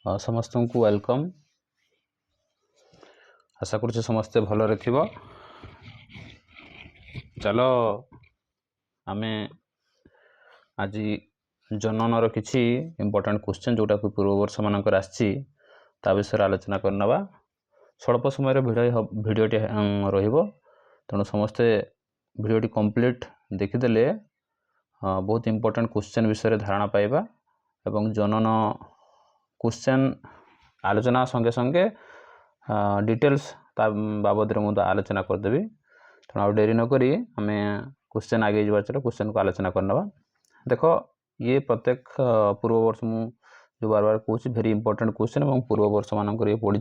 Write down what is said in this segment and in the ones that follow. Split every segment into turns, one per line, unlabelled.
समस्त को वेलकम। आशा करुचे समस्ते भलरे थिबो। चलो आमे आज जननर किछि इम्पोर्टेंट क्वेश्चन जोटा कि पूर्व वर्ष मानकर आछि ता विषय आलोचना करनबा। स्वल्प समय भिडियोटी रहिबो, तेणु समस्ते भिडियोटी कंप्लीट देखिदेले बहुत इम्पोर्टेंट क्वेश्चन विषय धारणा पाइबा एवं जनन क्वेश्चन आलोचना संगे संगे डिटेल्स बाबद मुझे आलोचना करदेवी। तेणु आउ डेरी नक आम क्वेश्चन आगे जा। चलो क्वेश्चन को आलोचना करनबा। देख ये प्रत्येक पूर्व वर्ष मु जो बार बार कहूँ भेरी इंपोर्टेंट क्वेश्चन और पूर्व वर्ष मानक ये पड़ी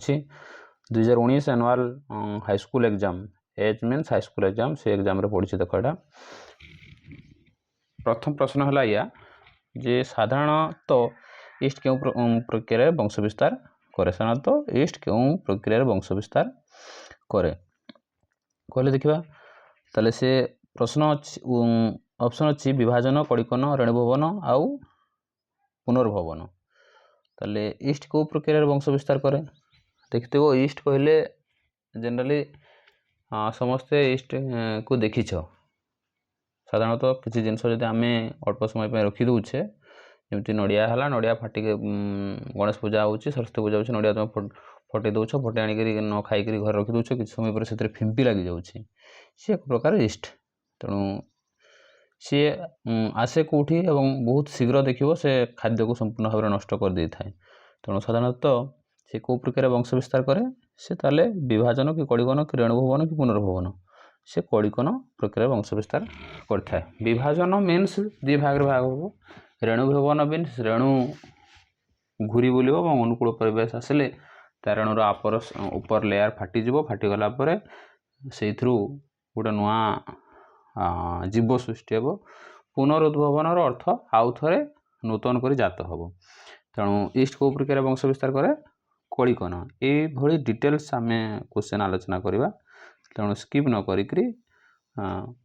2019 annual high school exam H means high school exam से एग्जाम रे पड़ी। देख यहाँ प्रथम प्रश्न है या जे साधारणतः ईस्ट क्यों प्रक्रिया वंश विस्तार करे। साधारणतः ईस्ट क्यों प्रक्रिया वंश विस्तार करे कहले देखा। ताले से प्रश्न ऑप्शन अच्छी विभाजन, कड़िकन, रेणुभवन आउ पुनर्भवन। ताले ईस्ट को प्रक्रिया वंश विस्तार करे देखते हो। ईस्ट कहले जनरली समस्ते ईस्ट को देखीछ। साधारणतः किसी जिनस जब आम अल्प समय रखीदे जमी नड़िया है, नड़िया फाटिक गणेश पूजा हो, सरस्वती पूजा हो, नड़िया तुम फटे दौच, फटे आणिक न खाई घर रखीदे कि समय पर से फिंपी लगी जाऊँगी सी एक प्रकार ईस्ट। तेणु सी आसे कौटी एवं बहुत शीघ्र देखिए से खाद्य को संपूर्ण भाव में नष्ट कर दे थाए। तेणु साधारणतः से कौ प्रक्रिया वंश विस्तार करे से ताले विभाजन कि कड़िकन कि रेणुभवन कि पुनर्भवन से कड़िकन प्रक्रिया वंश विस्तार करता है। विभाजन मीन्स दि भाग भाग हो। रेणुभवन मीन्स रेणु घूरी बुल अनुकूल परिवेश आसिले ता रेणुर आपर ऊपर लेयर फाटिज, फाटिगला से गोटे नुआ जीव सृष्टि हे। पुनरुद्भवनर अर्थ आउ थे नूतन कर जात हम। तेणु ईस्ट को प्रक्रिया वंश विस्तार करे कड़िकन। ये डिटेल्स आम क्वेश्चन आलोचना करवा। तेणु स्किप न करी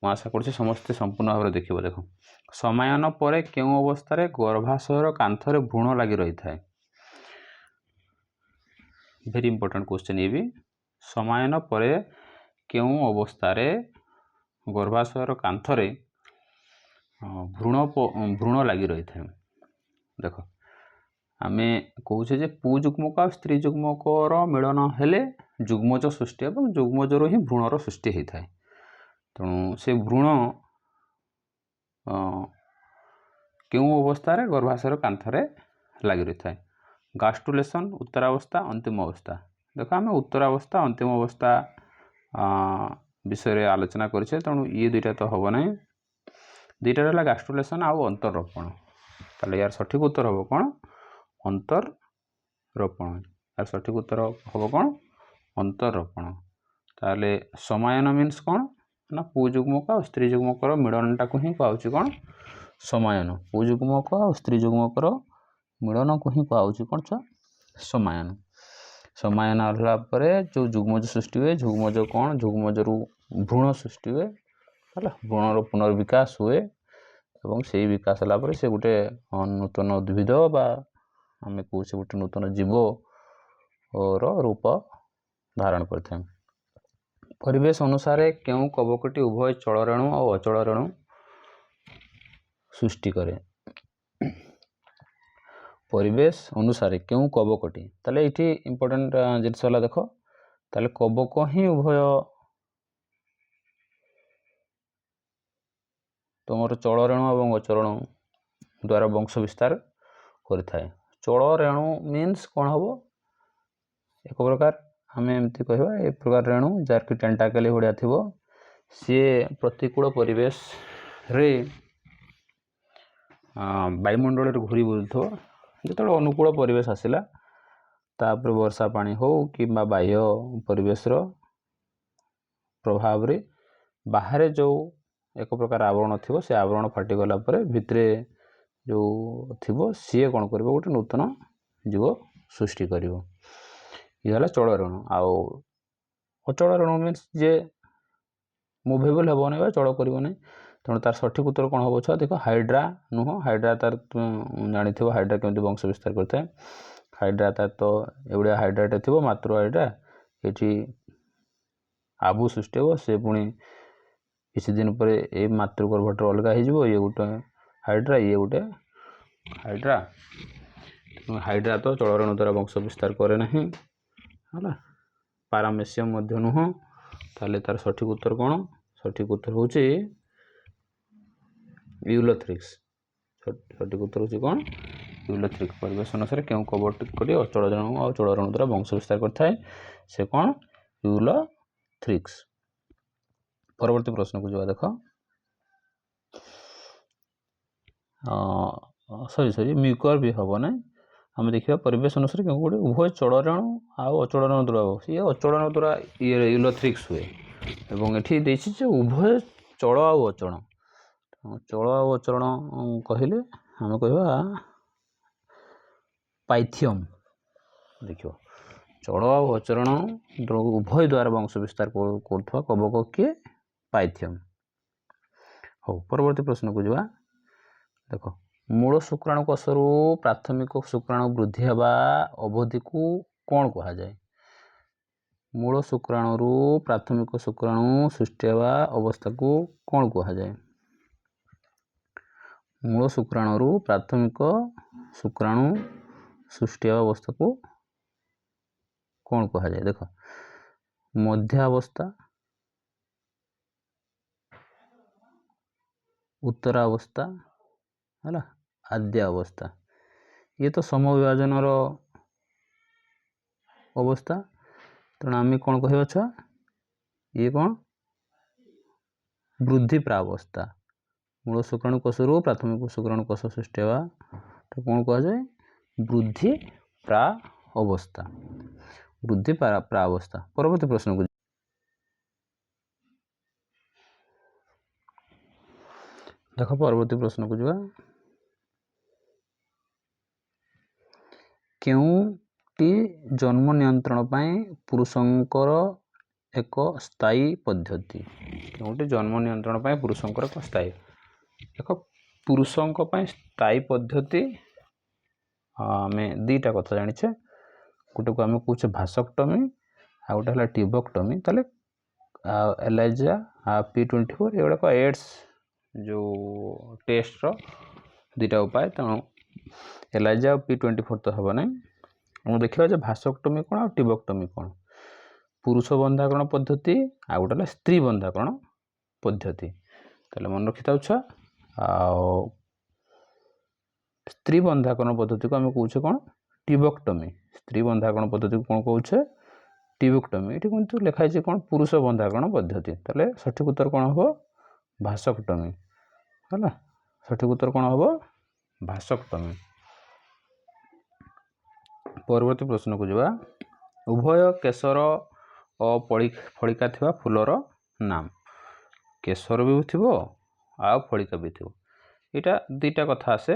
आशा कर समस्ते संपूर्ण भाव में देखिए। देख समायन पर क्यों अवस्था गर्भाशयर कांथरे भ्रूण लगी रही है। वेरी इंपोर्टेंट क्वेश्चन ये भी। समायन पर क्यों अवस्था गर्भाशयर कांथरे भ्रूण लगी रही है। देख आम कहे पुजुग्मक आ स्त्री जुग्मकर मिलन हेले जुग्मज सृष्टि और जुग्मजर ही भ्रूणर सृष्टि होता है। तेणु से भ्रूण क्यों अवस्था गर्भाशयर कांथरे लगी रही है। गास्ट्रुलेशन उत्तरावस्था अंतिम अवस्था। देख आम उत्तरावस्था अंतिम अवस्था विषय आलोचना करें। तेणु ये दुईटा तो हम ना। दुईटा रहा गास्ट्रुलेशन आउ अंतररोपण। ताले यार सठिक उत्तर हम कौन? अंतररोपण। यार सठिक उत्तर हम कौन? अंतररोपण। ताले समायन मीन्स कौन ना पुजुग्मक और स्त्री जुग्मकर मिलनटा को ही कहुची कौन? समायन। पुजुग्मक और स्त्री जुग्मकर मिलन को ही कहुची कौन? समायन। समायन होला परे जो जुग्मज सृष्टि हुए, जुग्मज कौन? जुग्मजरू भ्रूण सृष्टि हुए, भ्रूणर पुनर्विकास हुए एवं से विकास है से गोटे नूतन उद्भिद बा आम कहे गोटे नूतन जीव रूप धारण करते। परिवेश अनुसार क्यों कवकटी उभय चल रेणु और अचल रेणु सृष्टि करे। परिवेश अनुसार क्यों कवकटी ताले ये इंपोर्टेंट जिनस है। देख ताले कवक ही उभय तुम चल रेणु और अचल रेणु द्वारा वंश विस्तार करें। चल रेणु मीन्स कौन हम? एक प्रकार आम एमती कहवा एक प्रकार रेणु जार की टेंटाकेल भाया थी सी प्रतिकूल परिवेश रे वायुमंडल घूरी बुलूथो। जो अनुकूल परिवेश आसला तापर वर्षा पानी हो कि बाह्य परिवेश प्रभाव रे बाहर जो एक प्रकार आवरण थी से आवरण फाटिगला भितरे जो थी सी कौन कर गोटे नूतन जीव सृष्टि कर। ये चल रेणु। आउ अचल रेणु मीन्स जे मुभेबल हे ना चल कर। तेणु तार सठिक उत्तर कौन हम छुआ? देख हाइड्रा नुह। हाइड्रा तार जानी हाइड्रा केमती वंश विस्तार करता है। हाइड्रा तो एवढिया हाइड्राटे थी मातृ हाइड्रा ये आबु सृष्टि हे से पुणी किसी दिन पर ये मातृगर्भटे अलग हो ये गोटे हाइड्रा ये गोटे हाइड्रा हाइड्रा तो चलरेणु द्वारा वंश विस्तार करे ना है पारामेसियम नुह ताले तार सठिक उत्तर कौन सठिक उत्तर हूँ यूलोथ्रिक्स सठिक उत्तर हूँ कौन यूलोथ्रिक परिवेश अनुसार क्यों कवटी अचलरेणु और चलरेणु द्वारा वंश विस्तार करता है से कौन यूलोथ्रिक्स। परवर्ती प्रश्न को जो देख सॉरी म्यूकर भी हम ना आम देखा परिवेश अनुसार क्यों गोटे उभय चलरेणु आउ अचलरेणु द्वारा ये अचलरेणु द्वारा ये यूलोथ्रिक्स हुए एवं ये उभय चल आउ अचल चल आउ अचल कहले आम कह पाइथियम देख चल आउ अचरण उभय द्वारा वंश विस्तार कर कवक किए पाइथियम। हो परवर्ती प्रश्न को जा देख मूल शुक्राणु कोषर प्राथमिक शुक्राणु वृद्धि हेबा अवधि को कौन कह जाए मूल शुक्राणु प्राथमिक शुक्राणु सृष्टि हेबा अवस्था को कौन कह जाए मूल शुक्राणु प्राथमिक शुक्राणु सृष्टि हेबा अवस्था को कौन कह जाए देख मध्यावस्था उत्तरावस्था है आद्य अवस्था ये तो समविभाजन अवस्था तेणु आम कौन कह छुआ ये कौन वृद्धि प्रावस्था मूल शुक्राणु कोषर प्राथमिक शुक्राणु कोष सृष्टि हेबा तो कौन कह जाए वृद्धि प्रावस्था वृद्धि प्रावस्था। परवर्ती प्रश्न को देख परवर्ती प्रश्न को जा केउटी जन्म नियंत्रण पुरुषंकर एक स्थायी पद्धति केउटी जन्म नियंत्रण पुरुषंकर एक स्थायी देख पुरुषों स्थायी पद्धति आम दीटा कथा जाने गोटे को आम कहे भासक्टमी आ गोटे है ट्यूबक्टमी ताले एलाइजा P24 एगुड़ाक एड्स जो टेस्ट रो दीटा उपाय तेणु एलाइजा P24 तो हम ना देखा भासक्टमी कौन आ ट्यूबक्टमी कौन पुरुष बंधाकरण पद्धति आ गोटे स्त्री बंधाकरण पद्धति ताले मन रखी था स्त्री बंधाकरण पद्धति को आम कहे कौन ट्यूबक्टमी स्त्री बंधाकरण पद्धति को कौन कहे ट्यूबक्टमी ये किंतु लिखाई कौन पुरुष बंधाकरण पद्धति ताले सठिक उत्तर कौन हम भासक्टमी है सठिक उत्तर कौन हम भासक्टमी। परवर्ती प्रश्न को जा उभय केशर और फलिका थिबा फूलर नाम केशर भी थी आ फलिका भी थी यहाँ दीटा कथा आसे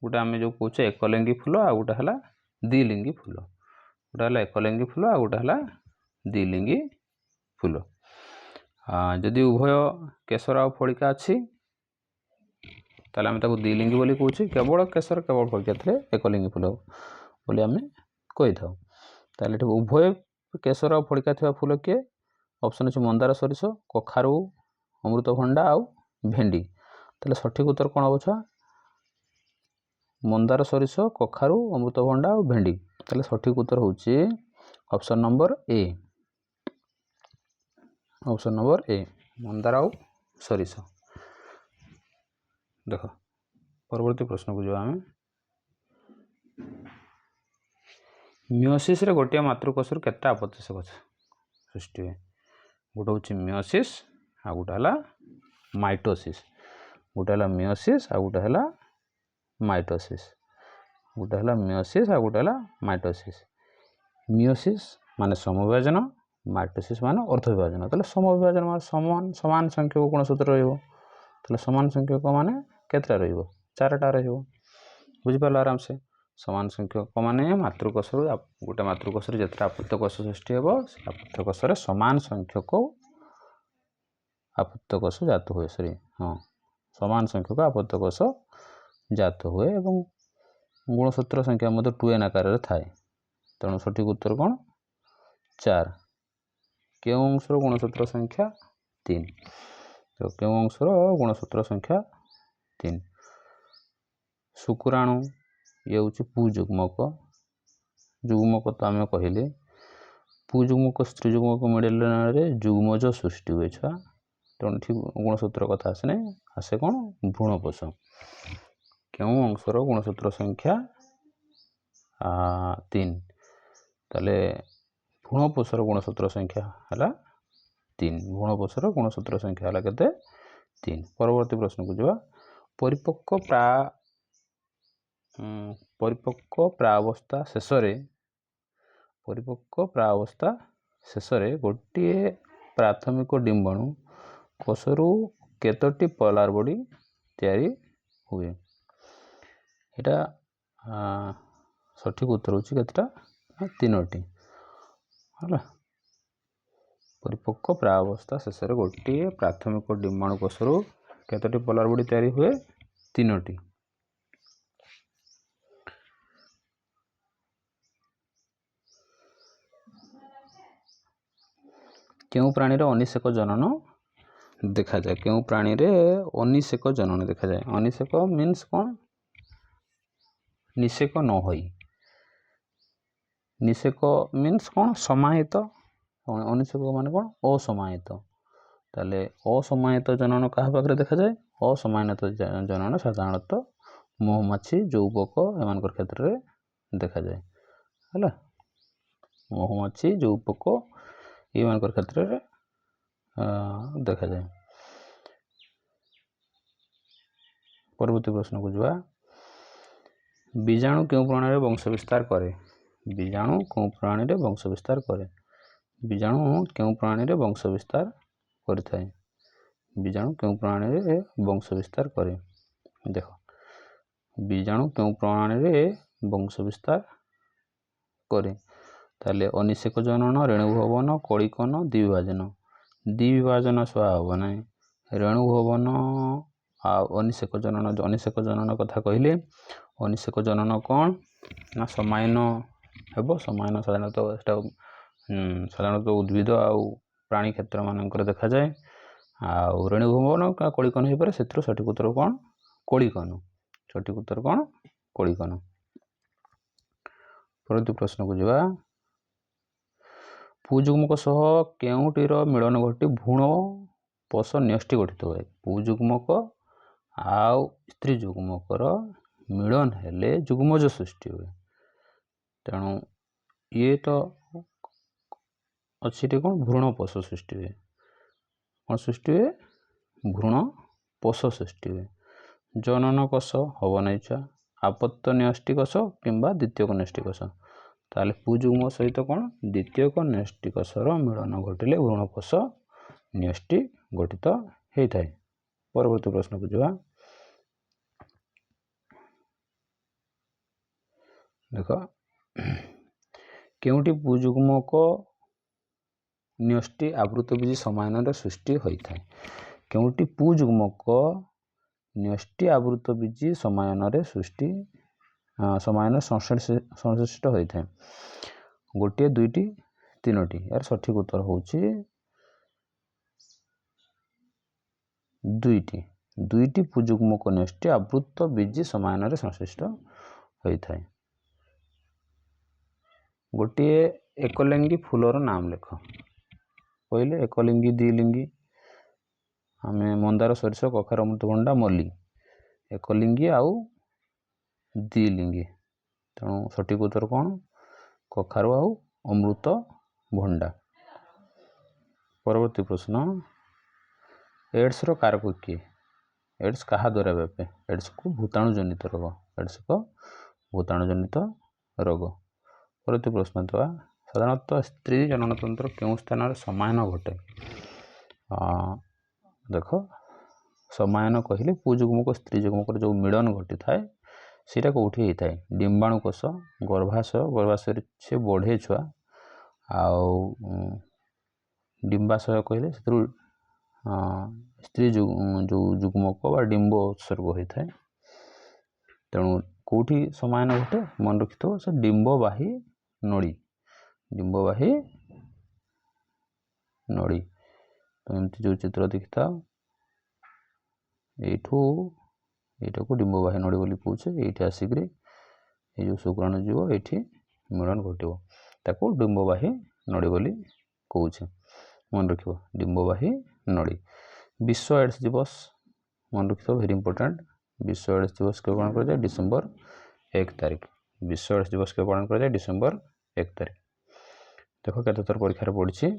गोटे आम जो कहे एकलिंगी फूल आ गोटे है द्विलिंगी फूल गोटे है एकलिंगी फूल आ गोटे है द्विलिंगी फूल जदि उभय केशर आ फलिका अच्छी ताले आम ताको द्विलिंगी बोली कहूँ केवल केशर केवल फलिका थे एकलिंगी फूल बोली आम कही था ताले उभय केशर आ फलिका थिबा फूल किए ऑप्शन अच्छे मंदार सरिष कखारू अमृतभंडा आउ भेंडी ताले सठिक उत्तर कौन हम छुआ मंदार सरिष कखारू अमृतभंडा और भेंडी ताले सठिक उत्तर होची option number A option number A Mandar आउ सरिष। देख परवर्ती प्रश्न को जो आम मियोसिस रे गोटे मातृकोषर केटा अपत्यश कोष सृष्टि हुए गोटे हूँ मियोसिस आ गोटे है माइटोसिस गोटे है मियोसिस आ गोटे है माइटोसिस गोटे है मियोसिस आ गोटे है माइटोसिस मियोसिस माने समविभाजन माइटोसिस माने अर्धविभाजन ताले समविभाजन माने समान समान संख्यक कोण सूत्र रहिबो ताले समान संख्यक माने केतटा रहिबो चारटा रहिबो बुझि पारल आराम से समान संख्यक माने मातृकोष गोटे मातृकोष जिते आपूर्तकोष सृष्टि हे आपूर्तकोष समान संख्यक आपूर्तकोष जात हुए सॉरी हाँ समान संख्यक आपूर्तकोष जात हुए एवं गुणसूत्र संख्या मध्य 2n आकार थाए तेणु सठिक उत्तर कौन 4 क्यों अंशर गुणसूत्र संख्या 3 तो क्यों अंशर गुणसूत्र संख्या 3 शुक्राणु ये हूँ पुजुग्मक जुग्मक तो आम कहले पुजुग्मक स्त्री जुग्मक मिडल जुग्मज सृष्टि हुए छुआ तेणु ठीक गुणसूत्र कथा आसने आसे कौन भ्रूणपोष क्यों अंशर गुणसूत्र संख्या 3 ताले भ्रूणपोषर गुणसूत्र संख्या है 3 भ्रूणपोषर गुणसूत्र संख्या है केते 3 परवर्ती प्रश्न को जावा परिपक्व प्रावस्था शेष गोटे प्राथमिक डिंबाणु कोषरू केतोटी पोलार बॉडी तैयारी हुए यहाँ सठिक उत्तर होची केतटा 3टी है परिपक्व प्रावस्था शेष गोटे प्राथमिक डिंबाणु कोषरू केतोटी पोलार बॉडी तैयारी हुए 3टी क्यों प्राणी रे अनिषेक जनन देखा जाए क्यों प्राणी रे अनिषेक जनन देखा जाए अनिषेक मीन्स कौन निषेक न होई निषेक मीन्स कौन समाहित अनिषेक माने कौन असमाहित ताले असमाहित जनन क्या पाखे देखा जाए असमाहित जनन साधारणतः महुमाछी जौबक एम क्षेत्र में देखा जाए है महुमाछी जौबक एम क्षेत्र में देखा जाए परवर्ती प्रश्न को जावा बीजाणु क्यों प्राणी वंश विस्तार करे बीजाणु क्यों प्राणी वंश विस्तार करे बीजाणु क्यों प्राणी वंश विस्तार करें बीजाणु क्यों प्राणी वंश विस्तार करे देख बीजाणु क्यों प्राणी वंश विस्तार करे ताले अनिषेक जनन रेणुभवन कलिकन द्विविभाजन सह हम ना रेणुभवन अनिषेक जनन कथा कहले अनिषेक जनन कौन ना समायन हेबो समायन साधारणतः उद्भिद आउ प्राणी क्षेत्र मानकर देखा जाए आउ रेणुभवन का कलिकन हो पारे से सठिक उत्तर कौन कलिकन सठिक उत्तर कौन कलिकन परवर्ती प्रश्न को जावा पुजुग्मक सह केउटीर मिलन घटी भ्रूणपोष न्यष्टि गठित हुए पुजुग्मक आउ स्त्री जुग्मकर मिलन हेले जुग्मज सृष्टि हुए तेणु ये तो अच्छी कौन भ्रूणपोष सृष्टि हुए कौन सृष्टि हुए भ्रूणपोष सृष्टि हुए जनन कोष हम नहीं छुआ आपत्त न्यष्टिकोष किंबा द्वितीयक न्यष्टिकोष ताले पुजुग्म सहित कौन द्वितीयक न्यष्टिकोषर मिलन घटिले भ्रूणपोष न्यष्टि गठित होता है परवर्ती प्रश्न को जावा देख केउटी पुजुग्मक न्यष्टि आवृतबीज समायन सृष्टि होता है केउटी पुजुग्मक न्यष्टि आवृतबीज समायन सृष्टि समायन संश्लिष्ट होता है गोटे दुईटी तीनोटी यार सठिक उत्तर होची दुईटी पुजुग्मक न्यष्टि आवृतबीज समायन संश्लिष्ट होता है गोटे एकलिंगी फूलर नाम लेख कहले एकलिंगी द्विलिंगी आम मंदार सरिष कखार अमृतभंडा मल्ली एकलिंगी आउ द्विलिंगी तेणु सठिक उत्तर कौन कखारु आउ अमृतभंडा परवर्ती प्रश्न एड्स कारक किए एड्स क्या द्वारा व्यापे एड्स को भूताणु जनित रोग एड्स को भूताणु जनित रोग परवर्ती प्रश्न तो साधारणतः स्त्री जननतंत्र क्यों स्थान समायन घटे देख समायन कहले पुजुग्मक स्त्री जुग्मक जो मिलन घटी थाए सीटा कौटी होता है डिंबाणु कोष गर्भाशय से बढ़े छुआ आउ डिंबाशय कहले स्त्री जो जुग्मक बा डिंब उत्सर्ग होता है तेणु कौटी समायन घटे मन रखि थो से डिंबवाही नड़ी डिंबवाही नड़ी। तो एमती जो चित्र देखि था एठू एटा को डिंबवाही नड़ी बोली कहूचे। एठी आसिकरी ए जो शुक्राणु जीव एठी मिलन घटिबो ताको डिंबवाही नड़ी बोली कहूचे मन रखिबो डिंबवाही नड़ी। विश्व एड्स दिवस मन रखिबो वेरी इंपोर्टेंट। विश्व एड्स दिवस के पालन करा जाए डिसेंबर 1 तारिख। विश्व एड्स दिवस के पालन करा जाए डिसेंबर 1 तारिख। देखो केते थर परीक्षा रे पड़छि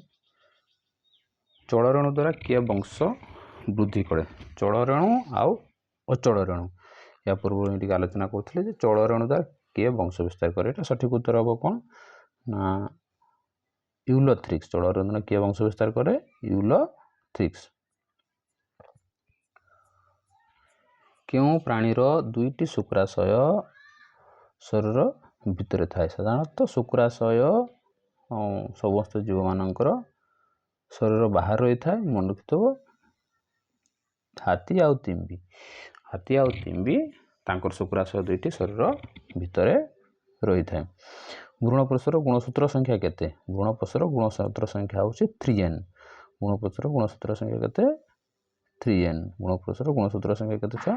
चलरेणु द्वारा किए वंश वृद्धि करे चलरेणु आउ अचल रेणु। या पूर्व ये आलोचना करथिले जे चलरेणु द्वारा किए वंश विस्तार करे। एटा सठिक उत्तर हम कोन ना यूलोथ्रिक्स। चलरेणु द्वारा किए वंश विस्तार करे यूलोथ्रिक्स। क्यों प्राणीर दुईटी शुक्राशय शरीर भितर थाए। साधारणतः शुक्राशय समस्त जीव मानकर शरीर बाहर रही थाए मन रखिथबो। हाथी आउ तिंबी हाथी आउ तिंबी तांकर शुक्राशय दुईटी शरीर भितर रही थाए। भ्रूणपोषर गुणसूत्र संख्या केते। भ्रूणपोषर गुणसूत्र संख्या होछि 3n। भ्रूणपोषर गुणसूत्र संख्या केते 3n। भ्रूणपोषर गुणसूत्र संख्या केते छ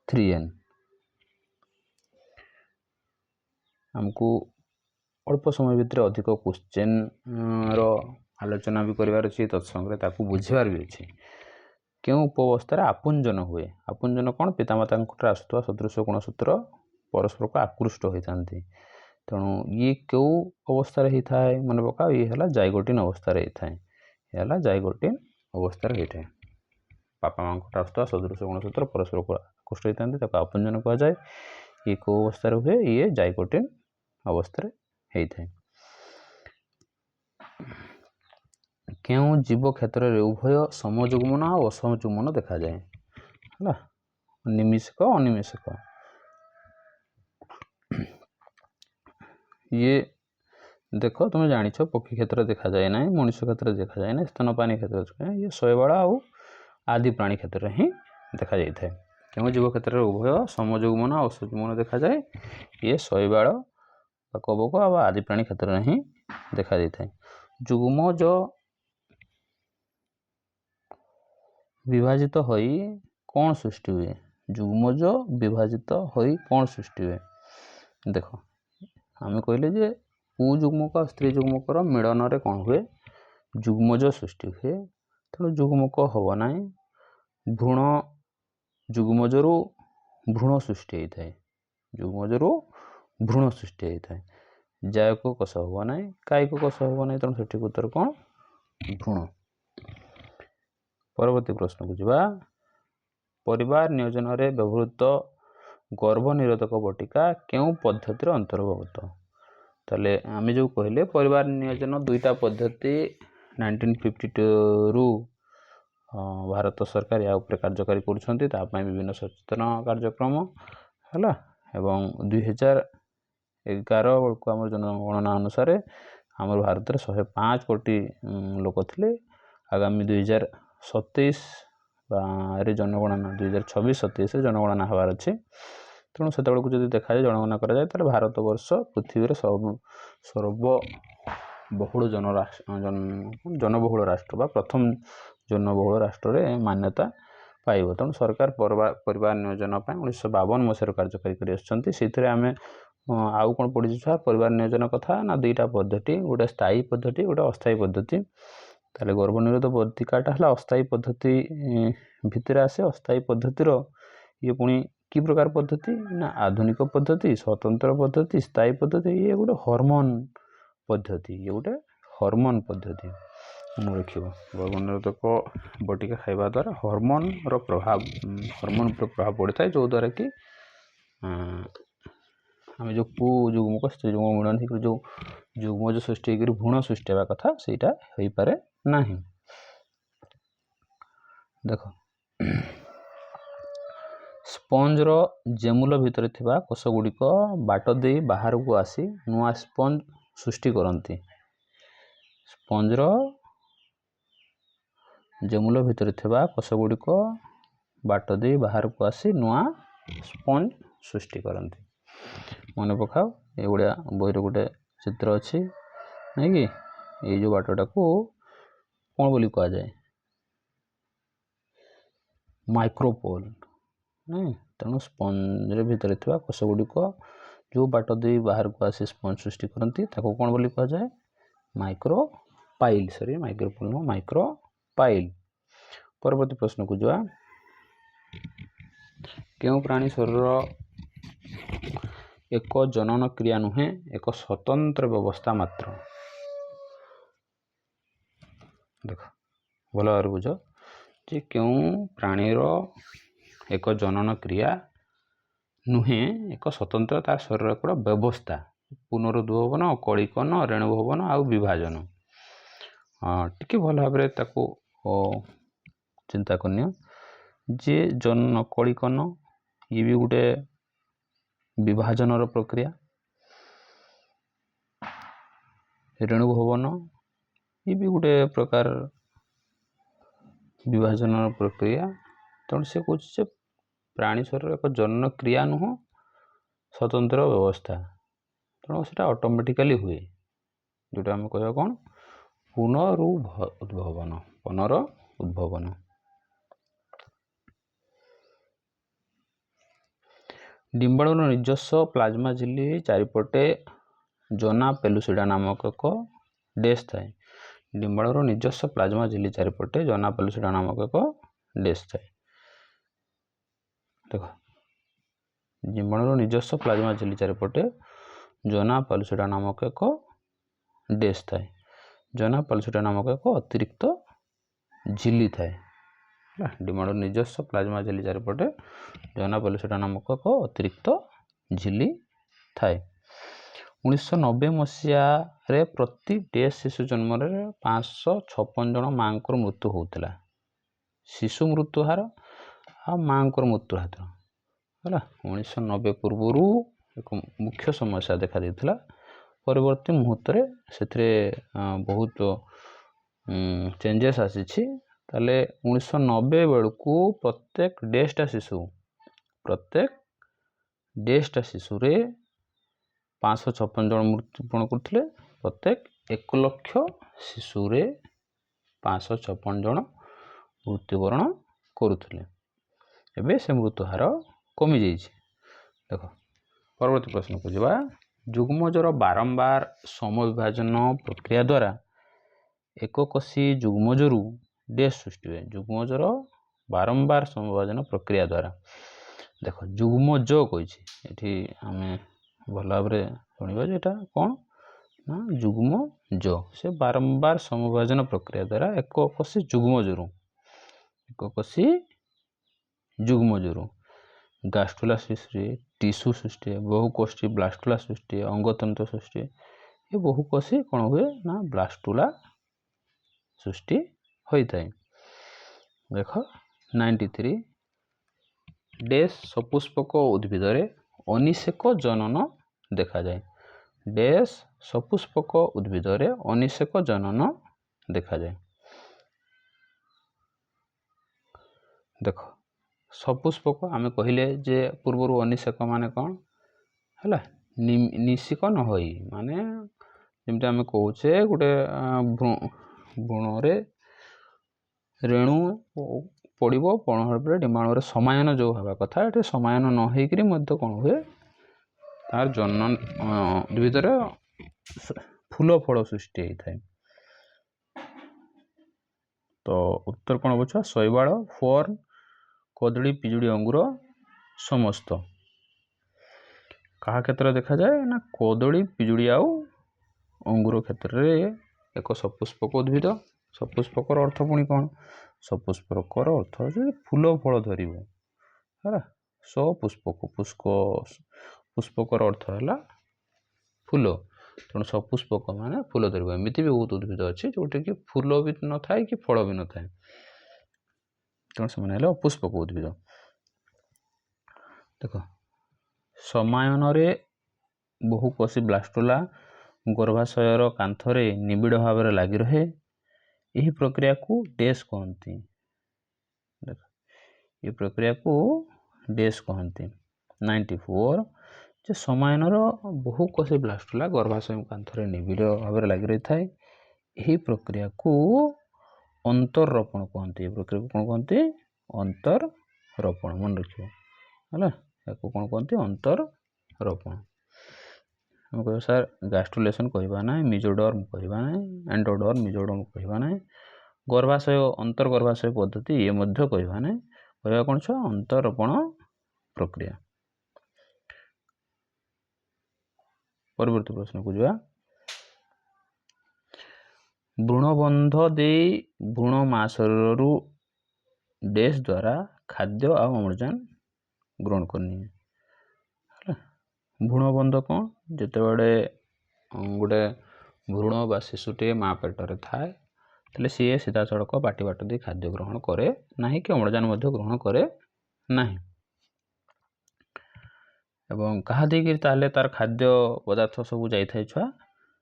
3n। हमको अल्प समय भितर अधिक क्वेश्चन रो आलोचना भी करिवार अछि तत्संगे ताकू बुझिवार भी अछि। क्यों उपअवस्था आपुंजन हुए। आपुंजन कौन पितामाता आसुवा सदृश गुणसूत्र परस्पर को आकृष्ट होता तेणु ये क्यों अवस्था होता है मन पका ये है जाइगोटिन अवस्था होता है। ये जाइगोटिन अवस्था होता है। बापा माँ आसुवा सदृश गुणसूत्र परस्पर को आकृष्ट होता आपुंजन कह जाए। ये कौ अवस्था हुए ये जाइगोटिन अवस्था होता है। क्यों जीव क्षेत्र में उभय समजुग्मन और असमजुग्मन देखा जाए है निमिषक अनिमिषक। ये देख तुम जान पक्षी क्षेत्र देखा जाए ना मनुष्य क्षेत्र देखा जाए ना स्तनपानी क्षेत्र ये शैवाल आउ आदि प्राणी क्षेत्र में ही देखा जाए। क्यों जीव क्षेत्र में उभय समजुग्मन और असमजुग्मन देखा जाए ये शैवाल कवक आ आदि प्राणी क्षेत्र में ही देखा जाए। जुग्मज विभाजित होई कौन सृष्टि हुए। जुग्मज विभाजित होई कौन सृष्टि हुए। देख आम कहले जे पुजुग्मक स्त्री जुग्मकर मिलन रे कौन हुए जुग्मज सृष्टि हुए। तेणु जुग्मक हम ना भ्रूण जुग्मजरू भ्रूण सृष्टि होता है। जुग्मजरू भ्रूण सृष्टि होता है। जायक कोष हम ना कायिक कोष हम ना तेणु सठिक उत्तर कौन भ्रूण। परवर्ती प्रश्न को जावा। परिवार नियोजन रे व्यवहृत गर्भनिरोधक बटिका क्यों पद्धतिर अंतर्भुक्त। ताले आमे जो कहले परिवार नियोजन दुईटा पद्धति 1952 रु भारत सरकार या ऊपर कार्यकारी करुछंती ता पई विभिन्न सचेतन कार्यक्रम हला एवं 2011 को हमर जनगणना अनुसार हमर भारत रे 105 कोटी लोक थिले। आगामी 2027 रे जनगणना 2026-27 रे जनगणना हवार अछि। तेणु से को जब देखा जाए जनगणना करा जाए तो भारत वर्ष पृथ्वी रे सर्वबहुल जनबहुल राष्ट्र बा प्रथम जनबहुल राष्ट्र रे मान्यता पाइब। तेणु सरकार परिवार नियोजन 1952 मसीह कार्यकारी कर आम आउ कौन पड़ी छुआ परिवार नियोजन कथा ना दुईटा पद्धति गोटे स्थायी पद्धति गोटे अस्थायी पद्धति। ताले गर्भनिरोध बटिकाटा है अस्थायी पद्धति भितर आसे। अस्थायी पद्धतिर ये पुणी कि प्रकार पद्धति ना आधुनिक पद्धति स्वतंत्र पद्धति स्थायी पद्धति ये गोटे हॉर्मोन पद्धति। ये गोटे हॉर्मोन पद्धति मन रखिबो। गर्भनिरोधक बटिका खाइबा द्वारा हॉर्मोन रो प्रभाव हॉर्मोन पर प्रभाव पड़ता है जो द्वारा कि आम जो पुजुग्मक स्त्री जुग्म मिलन हो जो जुग्मज सृष्टि होकर भ्रूण सृष्टि होगा कथा सेटा हो पारे नहीं। देख स्पंजर जेमुल भितर थिबा कोष गुड़िक बाट दे बाहर को आसी नुआ स्पंज सृष्टि करती। स्पंजर जेमुल भितर थिबा कोष गुड़िक बाट दे बाहर को आसी नुआ स्पंज सृष्टि करती। मन पकाओ एगुड़ा बही गोटे चित्र अच्छी नहीं कि ये जो बाटटा को कौन बोली कह जाए माइक्रोपोल नहीं। तेणु स्पंज भितर थिबा कोष गुड़िक जो बाट दे बाहर को आसी स्पंज सृष्टि करती ताको कौन बोली कह जाए micropyle. Sorry micropole no micropyle. परवर्ती प्रश्न को जा क्यों प्राणी शरीर एक जनन क्रिया नुहे एक स्वतंत्र व्यवस्था मात्र। देख भल भाव बुझ जे क्यों प्राणीर एक जनन क्रिया नुहे एक स्वतंत्र तार शरीर एक व्यवस्था पुनरुद्भवन कलिकन रेणुभवन आउ विभाजन। टिके भल भाव ताको चिंता करनी जे जन कलिकन ये भी गोटे विभाजन प्रक्रिया रेणुभवन ये भी गोटे प्रकार विभाजन प्रक्रिया। तेणु से कहे प्राणी शरीर एक जनन क्रिया नुह स्वतंत्र व्यवस्था तेणु से ऑटोमेटिकली हुए जोटा आम कह कौन पुनरुद्भवन। डिम्बाणुर निजस्व प्लाज्मा झिल्ली चारिपटे जोना पेलुसिडा नामक एक डेस थाए। डिम्बाणुर निजस्व प्लाज्मा झिल्ली चारिपटे जोना पेलुसिडा नामक एक डेस थाए। देख डिम्बाणुर निजस्व प्लाज्मा झिल्ली चारिपटे जोना पेलुसिडा नामक एक डेस थाए। जोना पेलुसिडा नामक एक अतिरिक्त झिल्ली थाए। डिम्बाणुर निजस्व प्लाज्मा झिल्ली चारिपटे जोना पेलुसिडा नामक एक अतिरिक्त झिल्ली थाए। 1990 मसीहा रे प्रति डेस शिशु जन्म 556 जन माँ को मृत्यु होता। शिशु मृत्यु हार आ माँ को मृत्यु हार है 1990 पूर्वर एक मुख्य समस्या देखा देता। परवर्ती मुहूर्त से बहुत चेंजेस आसी। 1990 बेलू प्रत्येक डेसटा शिशु रे 556 जन मृत्युवरण करते। प्रत्येक 1 लाख शिशु रे 556 जन मृत्युवरण करुले। एबे से मृत्यु हार कमी जाइए। देख परवर्ती प्रश्न को जा जुग्मजर बारंबार समविभाजन प्रक्रिया द्वारा एककोशी जुग्मजरु डेस सृष्टि हुए। जुग्मजर बारंबार समविभाजन प्रक्रिया द्वारा देख जुग्मज कही आम भल भाव शुणा जेटा कौन ना जुग्मज से बारंबार समविभाजन प्रक्रिया द्वारा एककोशी जुग्मजरु गास्ट्रुला सृष्टि टिश्यू सृष्टि बहुकोष्ठी ब्लास्टुला सृष्टि अंगतंत्र सृष्टि ये बहुकोशी कौन हुए ना ब्लास्टुला सृष्टि होता है। देख 93 डेस सपुष्पक उद्भिद अनिषेक जनन देखा जाए। डेस सपुष्पक उद्भिद अनिषेक जनन देखा जाए। देख सपुष्पक आम कहले जे पूर्वर अनिषेक माने कौन है निषेक न होई माने जमती आम कहे गोटे भ्रूण रेणु पड़ो पण डिम्बाणु समायन जो हवा कथा ये समायन न होकर कौन हुए तार जनन उद्भिद फूल फल सृष्टि होता है। तो उत्तर कौन बुझा शैवाल फर्न कदली पिजुड़ी अंगूर समस्त क्या क्षेत्र देखा जाए ना कदली पिजुड़ी आउ अंगूर क्षेत्र में एक सपुष्पक उद्भिद। सपुष्पकर अर्थ पुणी कौन सपुष्पकर अर्थ फूल फल धर है सपुष्पक पुष्पकर अर्थ है फूल तेणु सपुष्पक माने फूल धर। एमती भी बहुत उद्भिद अच्छे जोटा कि फूल भी न थाए कि फल भी न थाए तेणु से अपुष्पक उद्भिद। देख समायन बहुकोशी ब्लास्टुला गर्भाशयर कांथरे निबिड़ भाव लगी रहे। यही प्रक्रिया को डेस कहती। देख ये प्रक्रिया को डेस कहती। 94 ଯେ ସମାୟନର ବହୁ କୋଷୀ ବ୍ଲାଷ୍ଟୁଲା ଗର୍ଭାଶୟ କାନ୍ଥରେ ନିବିଡ଼ ଭାବରେ ଲାଗି ରହିଥାଏ। ଏହି ପ୍ରକ୍ରିୟାକୁ ଅନ୍ତରରୋପଣ କୁହନ୍ତି। ଏହି ପ୍ରକ୍ରିୟାକୁ କ'ଣ କୁହନ୍ତି? ଅନ୍ତରରୋପଣ। ମନେ ରଖିବ ହେଲା, ଏହାକୁ କ'ଣ କୁହନ୍ତି? ଅନ୍ତରରୋପଣ। ଆମେ କହିବା ସାର୍ ଗାଷ୍ଟ୍ରୁଲେସନ୍ କହିବା ନାହିଁ, ମିଜୋଡର୍ମ କହିବା ନାହିଁ, ଏଣ୍ଡୋଡର୍ମ ମିଜୋଡର୍ମ କହିବା ନାହିଁ, ଗର୍ଭାଶୟ ଅନ୍ତର୍ଗର୍ଭାଶୟ ପଦ୍ଧତି ଇଏ ମଧ୍ୟ କହିବା ନାହିଁ। କହିବା କ'ଣ ଛୁଆ? ଅନ୍ତରରୋପଣ ପ୍ରକ୍ରିୟା। ପରବର୍ତ୍ତୀ ପ୍ରଶ୍ନକୁ ଯିବା। ଭ୍ରୂଣବନ୍ଧ ଦେଇ ଭ୍ରୂଣ ମା ଶରୀରରୁ ଡେସ୍ ଦ୍ୱାରା ଖାଦ୍ୟ ଆଉ ଅମ୍ଳଜାନ ଗ୍ରହଣ କରିନିଏ। ହେଲା, ଭ୍ରୂଣବନ୍ଧ କ'ଣ? ଯେତେବେଳେ ଗୋଟେ ଭ୍ରୂଣ ବା ଶିଶୁଟିଏ ମା ପେଟରେ ଥାଏ, ତାହେଲେ ସିଏ ସିଧାସଳଖ ପାଟି ବାଟ ଦେଇ ଖାଦ୍ୟ ଗ୍ରହଣ କରେ ନାହିଁ କି ଅମ୍ଳଜାନ ମଧ୍ୟ ଗ୍ରହଣ କରେ ନାହିଁ। ଏବଂ କାହା ଦେଇକିରି ତାହେଲେ ତାର ଖାଦ୍ୟ ପଦାର୍ଥ ସବୁ ଯାଇଥାଏ ଛୁଆ,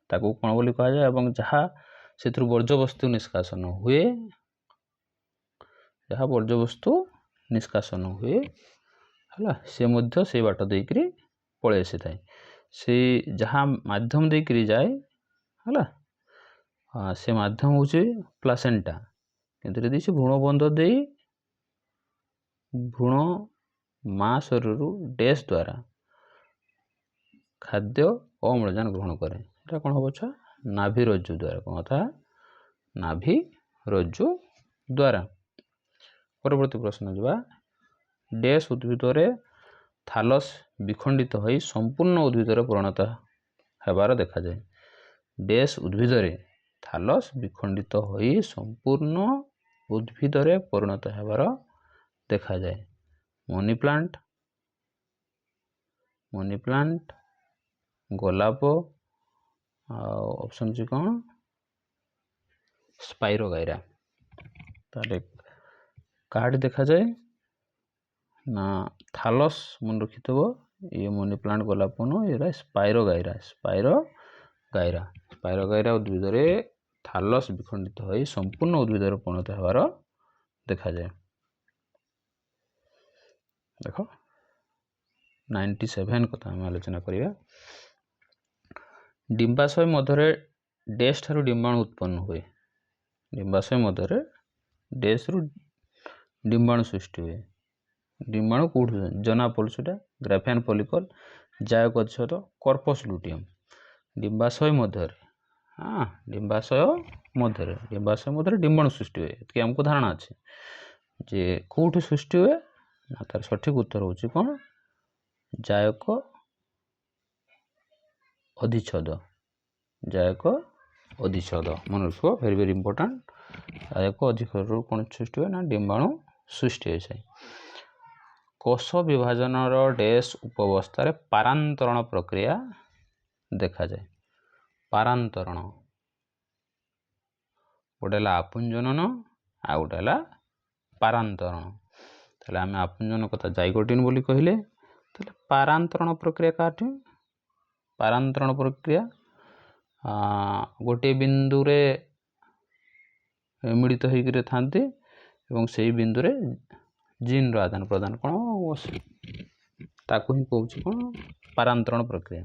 ତାକୁ କ'ଣ ବୋଲି କୁହାଯାଏ? ଏବଂ ଯାହା ସେଥିରୁ ବର୍ଜ୍ୟବସ୍ତୁ ନିଷ୍କାସନ ହୁଏ, ଯାହା ବର୍ଜ୍ୟବସ୍ତୁ ନିଷ୍କାସନ ହୁଏ, ହେଲା, ସେ ମଧ୍ୟ ସେଇ ବାଟ ଦେଇକିରି ପଳେଇ ଆସିଥାଏ। ସେଇ ଯାହା ମାଧ୍ୟମ ଦେଇକିରି ଯାଏ, ହେଲା, ସେ ମାଧ୍ୟମ ହେଉଛି ପ୍ଲାସେଣ୍ଟା। କିନ୍ତୁ ଯଦି ସେ ଭ୍ରୂଣବନ୍ଧ ଦେଇ ଭ୍ରୂଣ ମା ଶରୀରରୁ ଡେସ୍ ଦ୍ୱାରା ଖାଦ୍ୟ ଓ ଅମ୍ଳଜାନ ଗ୍ରହଣ କରେ, ଏଇଟା କ'ଣ ହେବ ଛୁଆ? ନାଭିରଜ୍ଜୁ ଦ୍ୱାରା। କ'ଣ କଥା? ନାଭିରଜ୍ଜୁ ଦ୍ୱାରା। ପରବର୍ତ୍ତୀ ପ୍ରଶ୍ନ ଯିବା। ଡେସ୍ ଉଦ୍ଭିଦରେ ଥାଲସ୍ ବିଖଣ୍ଡିତ ହୋଇ ସମ୍ପୂର୍ଣ୍ଣ ଉଦ୍ଭିଦରେ ପରିଣତ ହେବାର ଦେଖାଯାଏ। ଡେସ୍ ଉଦ୍ଭିଦରେ ଥାଲସ୍ ବିଖଣ୍ଡିତ ହୋଇ ସମ୍ପୂର୍ଣ୍ଣ ଉଦ୍ଭିଦରେ ପରିଣତ ହେବାର ଦେଖାଯାଏ। ମନି ପ୍ଲାଣ୍ଟ, ଗୋଲାପ, ଆଉ ଅପସନ୍ ଅଛି କ'ଣ? ସ୍ପାଇରୋଗାଇରା। ତାହେଲେ କାହାଠି ଦେଖାଯାଏ? ନା ଥାଲସ୍ ମନେ ରଖିଥିବ, ଇଏ ମନି ପ୍ଲାଣ୍ଟ ଗୋଲାପ ନୁହଁ, ଏଇଟା ସ୍ପାଇରୋଗାଇରା। ସ୍ପାଇରୋଗାଇରା ଉଦ୍ଭିଦରେ ଥାଲସ୍ ବିଖଣ୍ଡିତ ହୋଇ ସମ୍ପୂର୍ଣ୍ଣ ଉଦ୍ଭିଦରେ ପରିଣତ ହେବାର ଦେଖାଯାଏ। ଦେଖ 97 କଥା ଆମେ ଆଲୋଚନା କରିବା। ଡିମ୍ବାଶୟ ମଧ୍ୟରେ ଡେସ୍ ଠାରୁ ଡିମ୍ବାଣୁ ଉତ୍ପନ୍ନ ହୁଏ। ଡିମ୍ବାଶୟ ମଧ୍ୟରେ ଡେସ୍ରୁ ଡିମ୍ବାଣୁ ସୃଷ୍ଟି ହୁଏ। ଡିମ୍ବାଣୁ କେଉଁଠୁ? ଜନା ପଲ୍ସୁଟା, ଗ୍ରାଫିଆନ୍ ଫଲିକଲ୍, ଜାୟକ ଅଧିଚ୍ଛଦ, କର୍ପସ୍ ଲୁଟିୟମ୍। ଡିମ୍ବାଶୟ ମଧ୍ୟରେ, ଡିମ୍ବାଶୟ ମଧ୍ୟରେ ଡିମ୍ବାଣୁ ସୃଷ୍ଟି ହୁଏ, ଏତିକି ଆମକୁ ଧାରଣା ଅଛି। ଯେ କେଉଁଠୁ ସୃଷ୍ଟି ହୁଏ? ନା ତାର ସଠିକ୍ ଉତ୍ତର ହେଉଛି କ'ଣ? ଜାୟକ ଅଧିଚ୍ଛଦ। ଜାୟକ ଅଧିଚ୍ଛଦ ମନେ ରଖିବ, ଭେରି ଭେରି ଇମ୍ପୋର୍ଟାଣ୍ଟ। ଜାୟକ ଅଧିଚ୍ଛଦରୁ କ'ଣ ସୃଷ୍ଟି ହୁଏ? ନା ଡିମ୍ବାଣୁ ସୃଷ୍ଟି ହୋଇଥାଏ। କୋଷ ବିଭାଜନର ଡେସ୍ ଉପବସ୍ଥାରେ ପାରାନ୍ତରଣ ପ୍ରକ୍ରିୟା ଦେଖାଯାଏ। ପାରାନ୍ତରଣ ଗୋଟେ ହେଲା ଆପୁଞ୍ଜନନ, ଆଉ ଗୋଟେ ହେଲା ପାରାନ୍ତରଣ। ତାହେଲେ ଆମେ ଆପୁଞ୍ଜନ କଥା ଜାଇଗୋଟିନ୍ ବୋଲି କହିଲେ, ତାହେଲେ ପାରାନ୍ତରଣ ପ୍ରକ୍ରିୟା କାହାଠି? ପାରାନ୍ତରଣ ପ୍ରକ୍ରିୟା ଗୋଟିଏ ବିନ୍ଦୁରେ ମିଳିତ ହୋଇକରି ଥାନ୍ତି ଏବଂ ସେଇ ବିନ୍ଦୁରେ ଜିନ୍ର ଆଦାନ ପ୍ରଦାନ କ'ଣ? ତାକୁ ହିଁ କହୁଛି କ'ଣ? ପାରାନ୍ତରଣ ପ୍ରକ୍ରିୟା।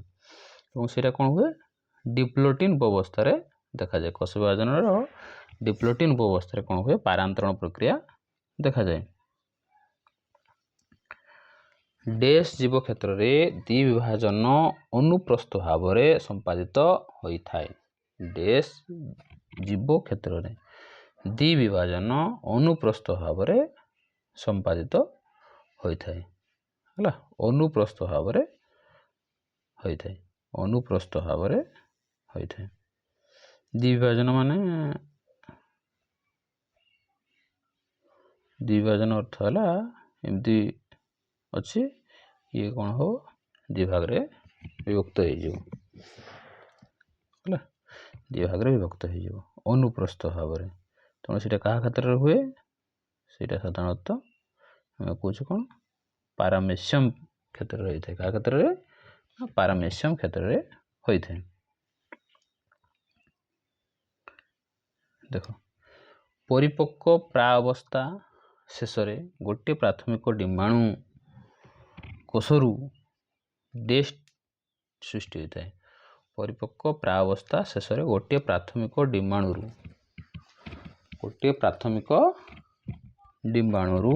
ଏବଂ ସେଇଟା କ'ଣ ହୁଏ? ଡିପ୍ଲୋଟିନ୍ ଉପବସ୍ଥାରେ ଦେଖାଯାଏ। କୋଷ ବିଭାଜନର ଡିପ୍ଲୋଟିନ୍ ଉପବସ୍ଥାରେ କ'ଣ ହୁଏ? ପାରାନ୍ତରଣ ପ୍ରକ୍ରିୟା ଦେଖାଯାଏ। ଡେସ୍ ଜୀବ କ୍ଷେତ୍ରରେ ଦ୍ୱିବିଭାଜନ ଅନୁପ୍ରସ୍ଥ ଭାବରେ ସମ୍ପାଦିତ ହୋଇଥାଏ। ଡେସ୍ ଜୀବ କ୍ଷେତ୍ରରେ ଦ୍ୱିବିଭାଜନ ଅନୁପ୍ରସ୍ଥ ଭାବରେ ସମ୍ପାଦିତ ହୋଇଥାଏ। ହେଲା, ଅନୁପ୍ରସ୍ଥ ଭାବରେ ହୋଇଥାଏ। ଅନୁପ୍ରସ୍ଥ ଭାବରେ ହୋଇଥାଏ। ଦ୍ୱିବିଭାଜନ ମାନେ ଦ୍ୱିବିଭାଜନ ଅର୍ଥ ହେଲା ଏମିତି ଅଛି, ଇଏ କ'ଣ ହେବ? ଦୁଇ ଭାଗରେ ବିଭକ୍ତ ହେଇଯିବ। ହେଲା, ଦୁଇ ଭାଗରେ ବିଭକ୍ତ ହେଇଯିବ ଅନୁପ୍ରସ୍ଥ ଭାବରେ। ତେଣୁ ସେଇଟା କାହା କ୍ଷେତ୍ରରେ ହୁଏ? ସେଇଟା ସାଧାରଣତଃ ଆମେ କହୁଛୁ କ'ଣ? ପାରାମେସିୟମ୍ କ୍ଷେତ୍ରରେ ହୋଇଥାଏ। କାହା କ୍ଷେତ୍ରରେ? ପାରାମେସିୟମ୍ କ୍ଷେତ୍ରରେ ହୋଇଥାଏ। ଦେଖ, ପରିପକ୍ୱ ପ୍ରାଅବସ୍ଥା ଶେଷରେ ଗୋଟିଏ ପ୍ରାଥମିକ ଡିମ୍ବାଣୁ कोषरू डैश सृष्टि होता है। परिपक्व प्रावस्था शेष में गोटे प्राथमिक डिम्बाणु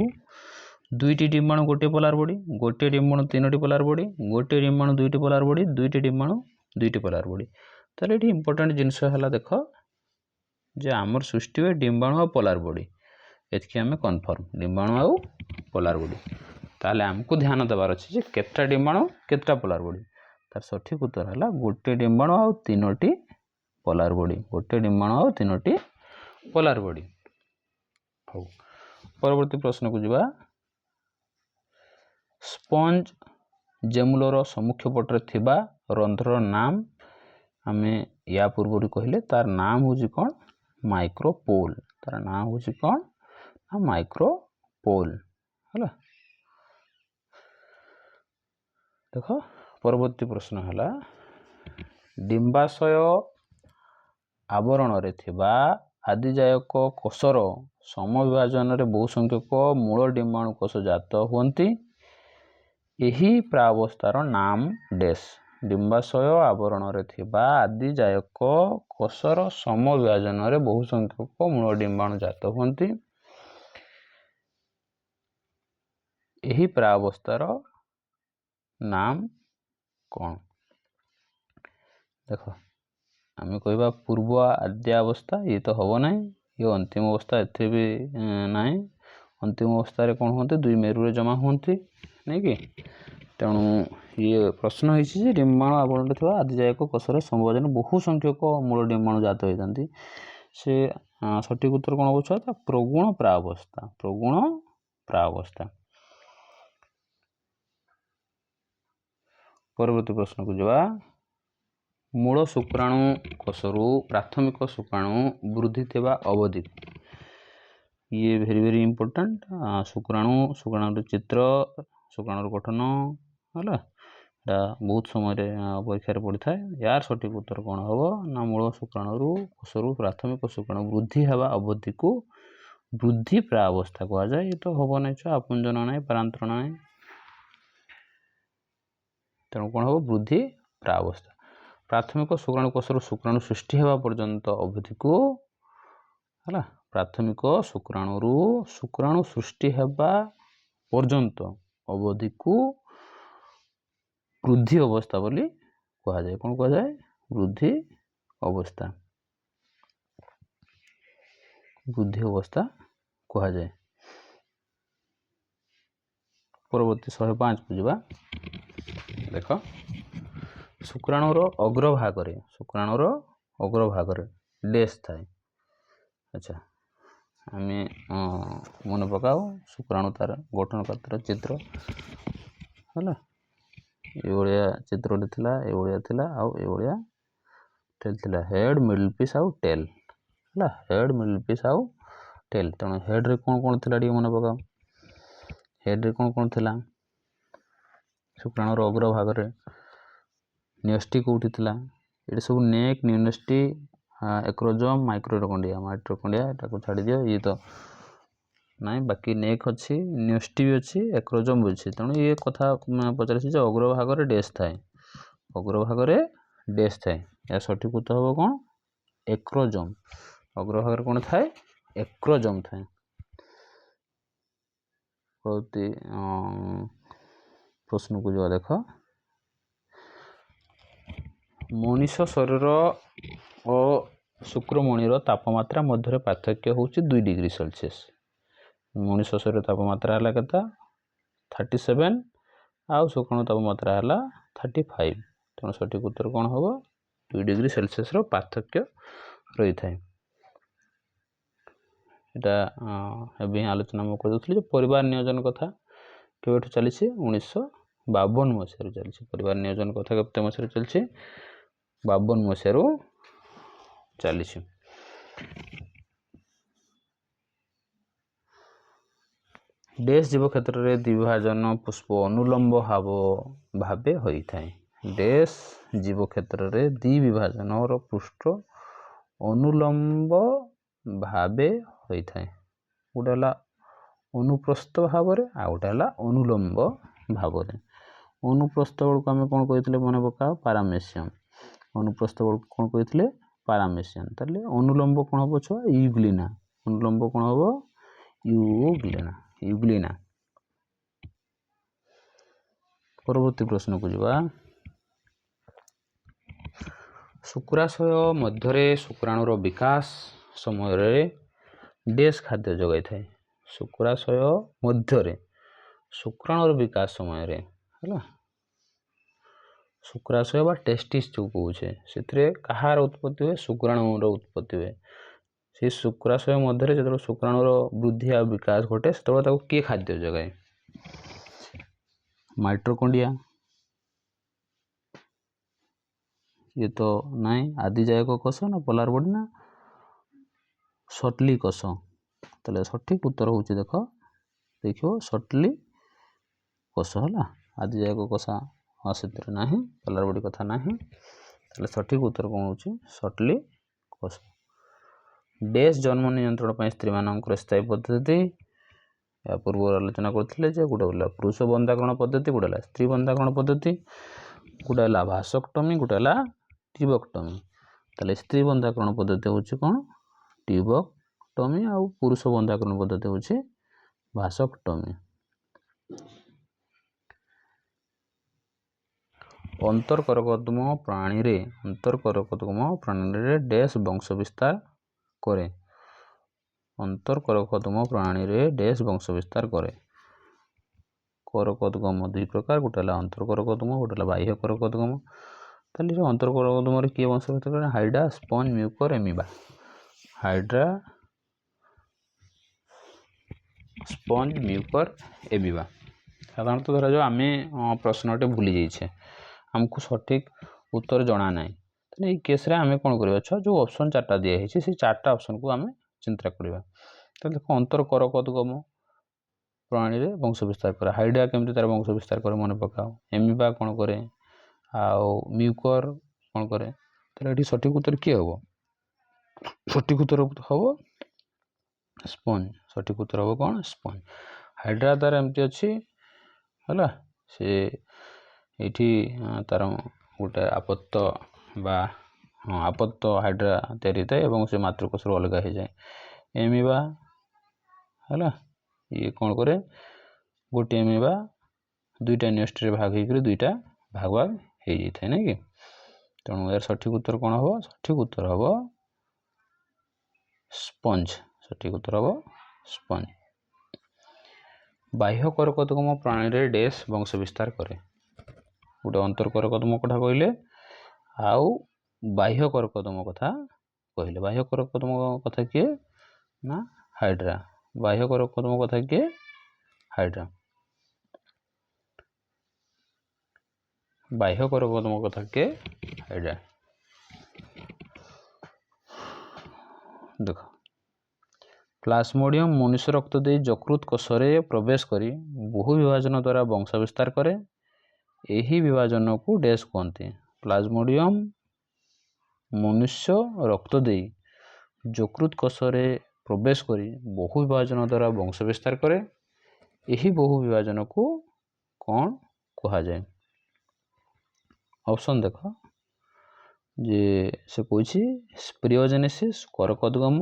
दुईटी डिम्बाणु गोटे पोलार बॉडी, गोटे डिम्बाणु तीनोटी पोलार बॉडी, गोटे डिम्बाणु दुईटी पोलार बॉडी, दुईटी डिम्बाणु दुईटी पोलार बॉडी। ताले ये इंपोर्टेंट जिनस है देख जे आमर सृष्टि हुए डिम्बाणु और पोलार बॉडी एतकी आम कन्फर्म डिम्बाणु आउ पोलार बॉडी। ताले आमको ध्यान देवार अच्छे जे केतटा डिम्बाणु केतटा पोलार बॉडी। तार सठिक उत्तर है गोटे डिम्बाणु आउ तीनोटी पोलार बॉडी, गोटे डिम्बाणु आउ तीनोटी पोलार बॉडी। हो परवर्ती प्रश्न को जीवा। स्पंज जेमुलर सम्मुख पटे थिबा रंध्रर नाम आमे या पूर्व कहले तार नाम हूँ कौन माइक्रोपोल। तार नाम हूँ कौन ना माइक्रोपोल है। देख परवर्ती प्रश्न है डिम्बाशय आवरण रे थिबा आदिजायक कोषर समविभाजन रे बहु संख्यक मूल डिम्बाणु कोष जात हुंती। एही प्रावस्थार नाम डैश। डिम्बाशय आवरण रे थिबा आदिजायक कोषर समविभाजन रे बहु संख्यक मूल डिम्बाणु जात हुंती। एही प्रावस्थार नाम कौन? देख आम कहवा पूर्व आद्यावस्था ये तो हम ना, ये अंतिम अवस्था एथे भी ना। अंतिम अवस्था कौन होते दुई मेरु जमा होती नहीं कि। तेणु ये प्रश्न है डिम्बाणु आवरण थोड़ा आदिजायक कोषर संयोजन बहु संख्यक मूल डिम्बाणु जात होती से सठिक उत्तर कौन हो प्रगुण प्रावस्था। प्रगुण प्रावस्था। परवर्ती प्रश्न को जवा। मूल शुक्राणु कोषरू प्राथमिक शुक्राणु वृद्धि थिबा अवधि। ये भेरी भेरी इंपोर्टेंट। शुक्राणु चित्र शुक्राणु गठन है बहुत समय परीक्षा पड़ी था। यार सठिक उत्तर कौन हम ना मूल शुक्राणु कोषरू प्राथमिक शुक्राणु वृद्धि हवा अवधि को वृद्धि प्रावस्था कह जाए। ये तो हम ना आपुंजन ना परांतरण ना तेणु कौन हम वृद्धि प्रावस्था। प्राथमिक शुक्राणु कोषरू शुक्राणु सृष्टि होगा पर्यंत अवधि को है प्राथमिक शुक्राणु शुक्राणु सृष्टि होगा पर्यंत अवधि को वृद्धि अवस्था बोली कह जाए। कौन कह जाए वृद्धि अवस्था। वृद्धि अवस्था कह जाए। परवर्ती 105 को जीवा। देख शुक्राणुर अग्रभाग डैश थाए। अच्छा आम मन पकाओ शुक्राणु तार गठन करतर चित्र है ये चित्र थिला ये थिला आउ ये टेल थिला हेड मिडल पीस आउ टेल है हेड मिडल पीस आउ टेल। तेणु हेड रे कौन कौन थिला मन पकाओ हेड रे कौन कौन थिला शुक्राणुर अग्रभाग न्यूस्टी कौटी थिला ये सब नेक न्यूस्टी एक्रोजोम माइक्रोकंडिया ताको छाड़ी दियो। ये तो नाई बाकी नेक अच्छी न्यूस्टी भी अच्छी एक्रोजोम भी अच्छी। तेणु ये कथा पचार अग्रभाग डैश थाए अग्रभाग डैश थाए या सठिक उत्तर हम कौन एक्रोजोम। अग्रभाग कौन थाए एक्रोजोम थाए। प्रश्न को जो देख मनीष शरीर और शुक्रमणिर तापमात्रा मध्य पार्थक्य हूँ 2 डिग्री सेल्सियस। मनीष शरीर तापमात्रा है के 37 आउ शुक्राणु तापमात्रा है 35। तेणु सठिक उत्तर कौन हम 2 डिग्री सेल्सियस पार्थक्य रही था। यहाँ आलोचना मैं कर परिवार नियोजन कथा केवेठु चली 1952 मसीह चली। परिवार नियोजन कथा केते मसीह चली 52 मसीह चली। डैश जीव क्षेत्र में द्विभाजन पुष्प अनुलंब भावे होता है। डैश जीव क्षेत्र में द्विभाजन और पृष्ठ अनुलंब भावे होता है। गोटे है अनुप्रस्थ भाव आ गोटे है अनुलंब भाव। अनुप्रस्थ बल को आम कौन कहते मन पका पारामेसियम अनुप्रस्थ बल कौन कहते पारामेसियम ताले अनुलंब कौन हम छुआ यूग्लिना अनुलंब कौन हम यूग्लिना परवर्ती प्रश्न को जावा शुक्राशय मध्य शुक्राणुर विकास समय डेस खाद्य जगाई थाए शुक्राशय मध्य शुक्राणुर विकास समय है शुक्राशय बा टेस्टिस जो कहे से कहार उत्पत्ति हुए शुक्राणुर उत्पत्ति हुए से शुक्राशय मध्य जो शुक्राणुर वृद्धि आ विकास घटे से किए खाद्य जगाए माइटोकॉन्ड्रिया ये तो नहीं आदिजायक कोष ना पोलार बॉडी ना सटली कोष ताले सठिक उत्तर होची देखो सटली कोष है आदिजायक कोषा से ना पोलार बॉडी कथा ना सठिक उत्तर कौन हो सटली कोष डेस जन्म नियंत्रण स्त्री मानक स्थायी पद्धति या पूर्व आलोचना करते गोटे पुरुष बंधाकरण पद्धति गोटे स्त्री बंधाकरण पद्धति गोटे भासक्टमी गोटे ट्यूबेक्टमी ताले स्त्री बंधाकरण पद्धति हूँ कौन ट्यूबेक्टमी आ पुरुष बंधाकरण पद्धति हूँ भासक्टमी अंतरकर्कदम प्राणी रे डैश वंश विस्तार करे अंतरकर्कदम प्राणी रे डैश वंश विस्तार करे करकदगम दुई प्रकार गोटे अंतरकर्कदम गोटे बाह्य करकदगम ताले अंतरकर्कदम किए वंश विस्तार करे hydra sponge Mucor amoeba hydra sponge Mucor amoeba साधारणतः धरा जो आम प्रश्नटे भूली जाइए आमको सठिक उत्तर जना ना ये केस आम कौन कर जो ऑप्शन चार्टा दिखाई से चार्टा ऑप्शन को आम चिंता करवा तो देखो अंतरकर्कदगम प्राणी रे वंश विस्तार करे हाइड्रा केमती तार वंश विस्तार करे मन पकाओ एमीबा कौन करे आउ म्यूकर कौन करे तो ये सठिक उत्तर किए हम सठिक उत्तर हम स्पंज सठिक उत्तर हम कौन स्पंज हाइड्रा तार एमती अच्छी है से ये तार गोटे आपत्त बा हाँ आपत्त हाइड्रा तैयारी थाए और से मातृकोश अलग हो जाए एमीबा है ये कौन करे गोटे एमीबा दुईटा नेस्ट रे भाग हो दुईटा भाग भाग हो जाए ना कि तेणु यार सठिक उत्तर कौन हम सठिक उत्तर हम स्पंज सठिक उत्तर हम स्पंज बाह्य करकदगम प्राणी रे डैश वंश विस्तार करे गोटे अंतरकर्कदम कथा कहले आउ बाह्य करकदम कथा कहले बाह्य करकदम कथा किए ना हाइड्रा बाह्य करकदम कथा किए हाइड्रा बाह्य करकदम कथा किए हाइड्रा देख प्लाज्मोडियम मनुष्य रक्त दे यकृत कोषरे प्रवेश करी बहु विभाजन द्वारा वंश विस्तार करे यही विभाजन को डैश कहते प्लाज्मोडियम मनुष्य रक्त दे यकृत कोषरे प्रवेश करी बहु विभाजन द्वारा वंश विस्तार करे यही बहु विभाजन को कौन कहा जाए ऑप्शन देख जे से कही स्पिरियोजेनेसिस करकदगम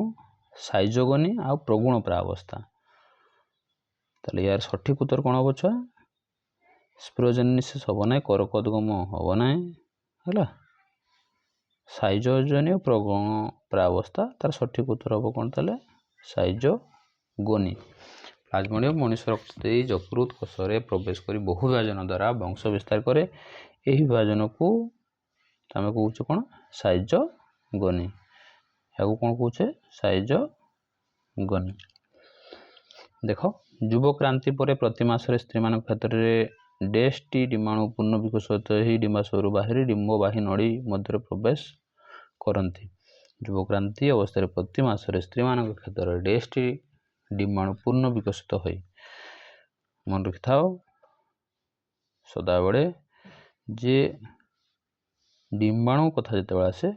साइजोगनी आ प्रगुण प्रावस्था ताले यार सठिक उत्तर कौन हम छुआ स्पिरियोजेनेसिस हम ना करकदगम हम ना है साइजोजनी और प्रगुण प्रावस्था तार सठिक उत्तर हम कौन ताले साइजोगनी प्लाज्मोडियम मनुष्य रक्त दे यकृत कोषरे प्रवेश कर बहु विभाजन द्वारा वंश विस्तार करे यही विभाजन को आम कहे कौन साइजोगनी या कौन कहे साइजोगनी देख युव क्रांति पर प्रति मासरे स्त्री मान क्षेत्र में डैश टी डिम्बाणु पूर्ण विकसित ही डिम्बाशयरू बाहरी डिम्बवाही नड़ी मध्य प्रवेश करती युव क्रांति अवस्था प्रति मासरे स्त्री मान क्षेत्र में डैश टी डिम्बाणु पूर्ण विकसित हो मन रखि था सदाबले जे डिम्बाणु कथा जिते आसे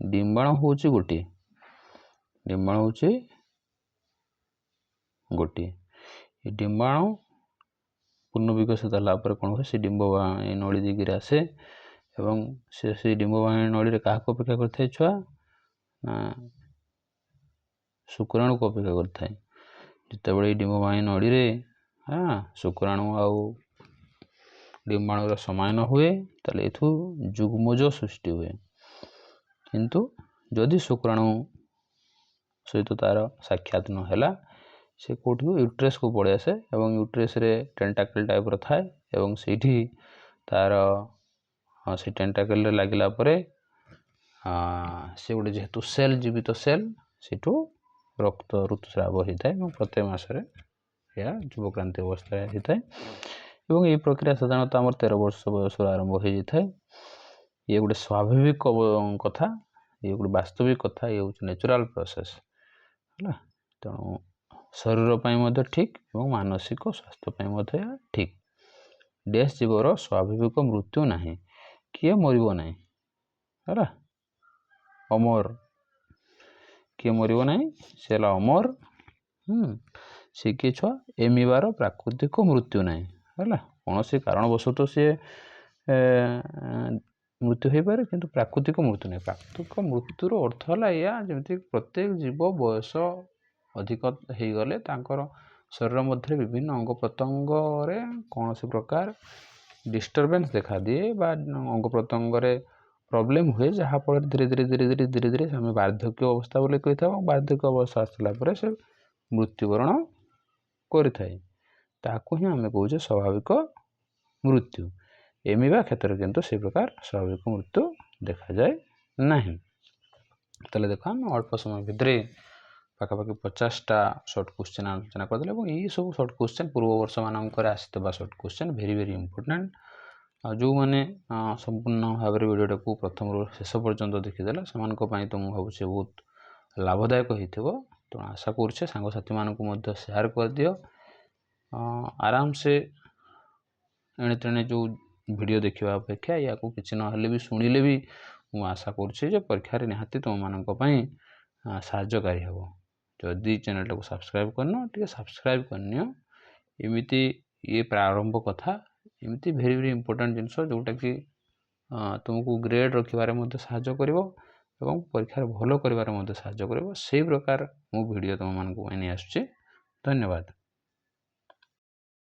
डिम्बाणु हूँ गोटे डिम्बाणु हूँ गोटे डिम्बाणु ପୂର୍ଣ୍ଣ ବିକଶିତ ହେଲା ପରେ କ'ଣ ହୁଏ, ସେ ଡିମ୍ବବାହୀ ନଳୀ ଦେଇକିରି ଆସେ ଏବଂ ସେ ଡିମ୍ବବାହୀ ନଳୀରେ କାହାକୁ ଅପେକ୍ଷା କରିଥାଏ ଛୁଆ, ନା ଶୁକ୍ରାଣୁକୁ ଅପେକ୍ଷା କରିଥାଏ। ଯେତେବେଳେ ଏଇ ଡିମ୍ବବାହୀ ନଳୀରେ ଶୁକ୍ରାଣୁ ଆଉ ଡିମ୍ବାଣୁର ସମାୟନ ହୁଏ, ତାହେଲେ ଏଠୁ ଯୁଗ୍ମଜ ସୃଷ୍ଟି ହୁଏ। କିନ୍ତୁ ଯଦି ଶୁକ୍ରାଣୁ ସହିତ ତାର ସାକ୍ଷାତ ନହେଲା, ସେ କେଉଁଠିକୁ ୟୁଟ୍ରେସ୍କୁ ପଳେଇ ଆସେ ଏବଂ ୟୁଟ୍ରେସ୍ରେ ଟେଣ୍ଟାକଲ୍ ଟାଇପ୍ର ଥାଏ ଏବଂ ସେଇଠି ତାର ସେ ଟେଣ୍ଟାକଲ୍ରେ ଲାଗିଲା ପରେ ସେ ଗୋଟେ ଯେହେତୁ ସେଲ୍, ଜୀବିତ ସେଲ୍, ସେଠୁ ରକ୍ତ ଋତୁସ୍ରାବ ହୋଇଥାଏ ଏବଂ ପ୍ରତ୍ୟେକ ମାସରେ ଏହା ଯୁବକ୍ରାନ୍ତି ଅବସ୍ଥାରେ ହୋଇଥାଏ ଏବଂ ଏହି ପ୍ରକ୍ରିୟା ସାଧାରଣତଃ ଆମର 13 ବର୍ଷ ବୟସରୁ ଆରମ୍ଭ ହୋଇଯାଇଥାଏ। ଇଏ ଗୋଟେ ସ୍ୱାଭାବିକ କଥା, ଇଏ ଗୋଟେ ବାସ୍ତବିକ କଥା, ଇଏ ହେଉଛି ନ୍ୟାଚୁରାଲ୍ ପ୍ରୋସେସ୍ ହେଲା। ତେଣୁ ଶରୀର ପାଇଁ ମଧ୍ୟ ଠିକ୍ ଏବଂ ମାନସିକ ସ୍ୱାସ୍ଥ୍ୟ ପାଇଁ ମଧ୍ୟ ଏହା ଠିକ୍। ଡ୍ୟାସ୍ ଜୀବର ସ୍ୱାଭାବିକ ମୃତ୍ୟୁ ନାହିଁ, କିଏ ମରିବ ନାହିଁ ହେଲା, ଅମର, କିଏ ମରିବ ନାହିଁ, ସେ ହେଲା ଅମର। ସେ କିଏ ଛୁଆ, ଏମିବାର ପ୍ରାକୃତିକ ମୃତ୍ୟୁ ନାହିଁ ହେଲା। କୌଣସି କାରଣବଶତଃ ସିଏ ମୃତ୍ୟୁ ହୋଇପାରେ, କିନ୍ତୁ ପ୍ରାକୃତିକ ମୃତ୍ୟୁ ନାହିଁ। ପ୍ରାକୃତିକ ମୃତ୍ୟୁର ଅର୍ଥ ହେଲା ଏଇଆ, ଯେମିତି ପ୍ରତ୍ୟେକ ଜୀବ ବୟସ ଅଧିକ ହେଇଗଲେ ତାଙ୍କର ଶରୀର ମଧ୍ୟରେ ବିଭିନ୍ନ ଅଙ୍ଗ ପ୍ରତ୍ୟଙ୍ଗରେ କୌଣସି ପ୍ରକାର ଡିଷ୍ଟର୍ବାନ୍ସ ଦେଖାଦିଏ ବା ଅଙ୍ଗ ପ୍ରତ୍ୟଙ୍ଗରେ ପ୍ରୋବ୍ଲେମ୍ ହୁଏ, ଯାହାଫଳରେ ଧୀରେ ଧୀରେ ଆମେ ବାର୍ଦ୍ଧକ୍ୟ ଅବସ୍ଥା ବୋଲି କହିଥାଉ। ବାର୍ଦ୍ଧକ୍ୟ ଅବସ୍ଥା ଆସିଲା ପରେ ସେ ମୃତ୍ୟୁବରଣ କରିଥାଏ। ତାକୁ ହିଁ ଆମେ କହୁଛେ ସ୍ୱାଭାବିକ ମୃତ୍ୟୁ। ଏମିବା କ୍ଷେତ୍ରରେ କିନ୍ତୁ ସେ ପ୍ରକାର ସ୍ୱାଭାବିକ ମୃତ୍ୟୁ ଦେଖାଯାଏ ନାହିଁ। ତାହେଲେ ଦେଖ, ଆମେ ଅଳ୍ପ ସମୟ ଭିତରେ ପାଖାପାଖି 50ଟା ସର୍ଟ କ୍ୱେଶ୍ଚିନ୍ ଆଲୋଚନା କରିଦେଲେ ଏବଂ ଏଇସବୁ ସର୍ଟ କ୍ୱେଶ୍ଚିନ୍ ପୂର୍ବ ବର୍ଷମାନଙ୍କରେ ଆସିଥିବା ସର୍ଟ କ୍ୱେଶ୍ଚିନ୍ ଭେରି ଇମ୍ପୋର୍ଟାଣ୍ଟ। ଆଉ ଯେଉଁମାନେ ସମ୍ପୂର୍ଣ୍ଣ ଭାବରେ ଭିଡ଼ିଓଟାକୁ ପ୍ରଥମରୁ ଶେଷ ପର୍ଯ୍ୟନ୍ତ ଦେଖିଦେଲେ, ସେମାନଙ୍କ ପାଇଁ ତ ମୁଁ ଭାବୁଛି ବହୁତ ଲାଭଦାୟକ ହେଇଥିବ। ତେଣୁ ଆଶା କରୁଛେ ସାଙ୍ଗସାଥିମାନଙ୍କୁ ମଧ୍ୟ ସେୟାର କରିଦିଅ। ଆରାମସେ ଏଣେ ତେଣେ ଯେଉଁ ଭିଡ଼ିଓ ଦେଖିବା ଅପେକ୍ଷା ୟାକୁ କିଛି ନହେଲେ ବି ଶୁଣିଲେ ବି ମୁଁ ଆଶା କରୁଛି ଯେ ପରୀକ୍ଷାରେ ନିହାତି ତୁମମାନଙ୍କ ପାଇଁ ସାହାଯ୍ୟକାରୀ ହେବ। ଯଦି ଚ୍ୟାନେଲଟାକୁ ସବସ୍କ୍ରାଇବ୍ କରିନ, ଟିକେ ସବସ୍କ୍ରାଇବ୍ କରିନିଅ। ଏମିତି ଇଏ ପ୍ରାରମ୍ଭ କଥା, ଏମିତି ଭେରି ଇମ୍ପୋର୍ଟାଣ୍ଟ ଜିନିଷ ଯେଉଁଟାକି ତୁମକୁ ଗ୍ରେଡ଼୍ ରଖିବାରେ ମଧ୍ୟ ସାହାଯ୍ୟ କରିବ ଏବଂ ପରୀକ୍ଷାରେ ଭଲ କରିବାରେ ମଧ୍ୟ ସାହାଯ୍ୟ କରିବ। ସେଇ ପ୍ରକାର ମୁଁ ଭିଡ଼ିଓ ତୁମମାନଙ୍କ ପାଇଁ ନେଇ ଆସୁଛି। ଧନ୍ୟବାଦ।